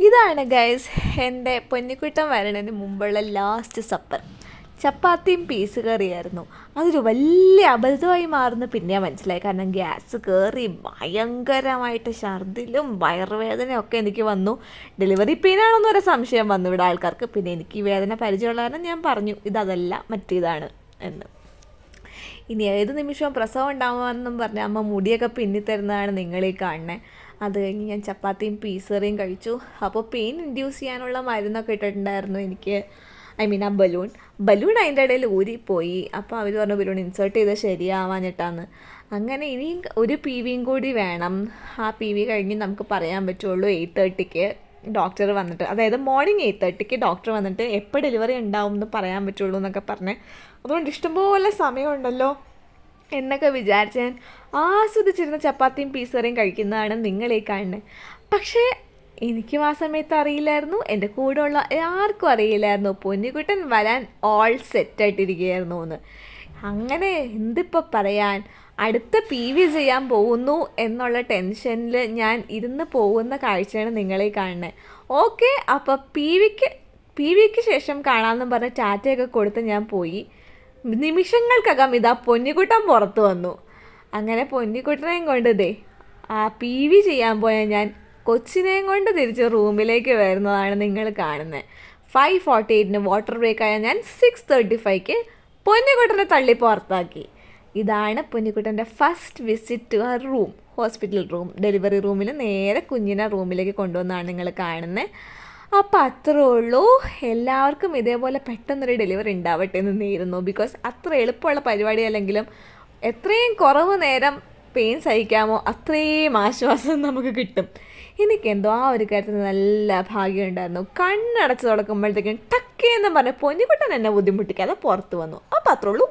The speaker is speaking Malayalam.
ഇതാണ് ഗൈസ് എൻ്റെ പൊന്നിക്കുട്ടൻ വരണതിന് മുമ്പുള്ള ലാസ്റ്റ് സപ്പർ. ചപ്പാത്തിയും പീസ് കറിയായിരുന്നു. അതൊരു വലിയ അബദ്ധമായി മാറുന്നു പിന്നെ മനസ്സിലായി. കാരണം ഗ്യാസ് കയറി ഭയങ്കരമായിട്ട് ഛർദിലും വയറുവേദനയും ഒക്കെ എനിക്ക് വന്നു. ഡെലിവറി പെയിനാണെന്നൊരു സംശയം വന്നു ഇവിടെ ആൾക്കാർക്ക്. പിന്നെ എനിക്ക് ഈ വേദന പരിചയമുള്ള കാരണം ഞാൻ പറഞ്ഞു ഇതല്ല മറ്റേതാണ് എന്ന്. ഇനി ഏത് നിമിഷവും പ്രസവം ഉണ്ടാകുമെന്നും പറഞ്ഞ് അമ്മ മുടിയൊക്കെ പിന്നിത്തരുന്നതാണ് നിങ്ങളീ കാണുന്നത്. അത് കഴിഞ്ഞ് ഞാൻ ചപ്പാത്തിയും പീസ് കറിയും കഴിച്ചു. അപ്പോൾ പെയിൻ ഇൻഡ്യൂസ് ചെയ്യാനുള്ള മരുന്നൊക്കെ ഇട്ടിട്ടുണ്ടായിരുന്നു എനിക്ക്. ആ ബലൂൺ അതിൻ്റെ ഇടയിൽ ഊരിപ്പോയി. അപ്പോൾ അവർ പറഞ്ഞു ബലൂൺ ഇൻസേർട്ട് ചെയ്ത് ശരിയാവാഞ്ഞിട്ടാന്ന്. അങ്ങനെ ഇനിയും ഒരു പി വിയും കൂടി വേണം. ആ പി വി കഴിഞ്ഞ് നമുക്ക് പറയാൻ പറ്റുള്ളൂ 8:30 ഡോക്ടർ വന്നിട്ട്, അതായത് മോർണിംഗ് 8:30 ഡോക്ടർ വന്നിട്ട് എപ്പോൾ ഡെലിവറി ഉണ്ടാവും എന്ന് പറയാൻ പറ്റുള്ളൂ എന്നൊക്കെ പറഞ്ഞ്. അതുകൊണ്ട് ഇഷ്ടംപോലെ സമയമുണ്ടല്ലോ എന്നൊക്കെ വിചാരിച്ച് ഞാൻ ആസ്വദിച്ചിരുന്ന ചപ്പാത്തിയും പീസ് കറിയും കഴിക്കുന്നതാണ് നിങ്ങളീ കാണുന്നത്. പക്ഷേ എനിക്കും ആ സമയത്ത് അറിയില്ലായിരുന്നു, എൻ്റെ കൂടെ ഉള്ള ആർക്കും അറിയില്ലായിരുന്നു പൊന്നിക്കുട്ടൻ വരാൻ ഓൾ സെറ്റായിട്ടിരിക്കുകയായിരുന്നു എന്ന്. അങ്ങനെ എന്തിപ്പോൾ പറയാൻ, അടുത്ത പി വി ചെയ്യാൻ പോകുന്നു എന്നുള്ള ടെൻഷനിൽ ഞാൻ ഇരുന്ന് പോകുന്ന കാഴ്ചയാണ് നിങ്ങളീ കാണുന്നത്. ഓക്കെ, അപ്പോൾ പി വിക്ക് ശേഷം കാണാമെന്നും പറഞ്ഞ് ടാറ്റയൊക്കെ കൊടുത്ത് ഞാൻ പോയി. നിമിഷങ്ങൾക്കകം ഇതാ പൊന്നിക്കുട്ടൻ പുറത്തു വന്നു. അങ്ങനെ പൊന്നിക്കുട്ടനെയും കൊണ്ട് ആ പി വി ചെയ്യാൻ പോയ ഞാൻ കൊച്ചിനെയും കൊണ്ട് തിരിച്ച് റൂമിലേക്ക് വരുന്നതാണ് നിങ്ങൾ കാണുന്നത്. 5:48 വാട്ടർ ബ്രേക്കായ ഞാൻ 6:35 പൊന്നിക്കുട്ടനെ തള്ളി പുറത്താക്കി. ഇതാണ് പൊന്നിക്കുട്ടൻ്റെ ഫസ്റ്റ് വിസിറ്റ് ടു ആ റൂം, ഹോസ്പിറ്റൽ റൂം. ഡെലിവറി റൂമിൽ നേരെ കുഞ്ഞിനെ റൂമിലേക്ക് കൊണ്ടുവന്നാണ് നിങ്ങൾ കാണുന്നത്. അപ്പോൾ അത്രേ ഉള്ളൂ. എല്ലാവർക്കും ഇതേപോലെ പെട്ടെന്നൊരു ഡെലിവറി ഉണ്ടാവട്ടെ എന്ന് നേരുന്നു. ബിക്കോസ് അത്ര എളുപ്പമുള്ള പരിപാടി അല്ലെങ്കിലും എത്രയും കുറവ് നേരം പെയിൻ സഹിക്കാമോ അത്രയും ആശ്വാസം നമുക്ക് കിട്ടും. എനിക്കെന്തോ ആ ഒരു കാര്യത്തിൽ നല്ല ഭാഗ്യമുണ്ടായിരുന്നു. കണ്ണടച്ച് തുടക്കുമ്പോഴത്തേക്കും ടക്കേന്ന് പറഞ്ഞ് പൊന്നിക്കുട്ടൻ എന്നെ ബുദ്ധിമുട്ടിക്കാതെ പുറത്ത് വന്നു. അപ്പോൾ അത്രേ ഉള്ളൂ.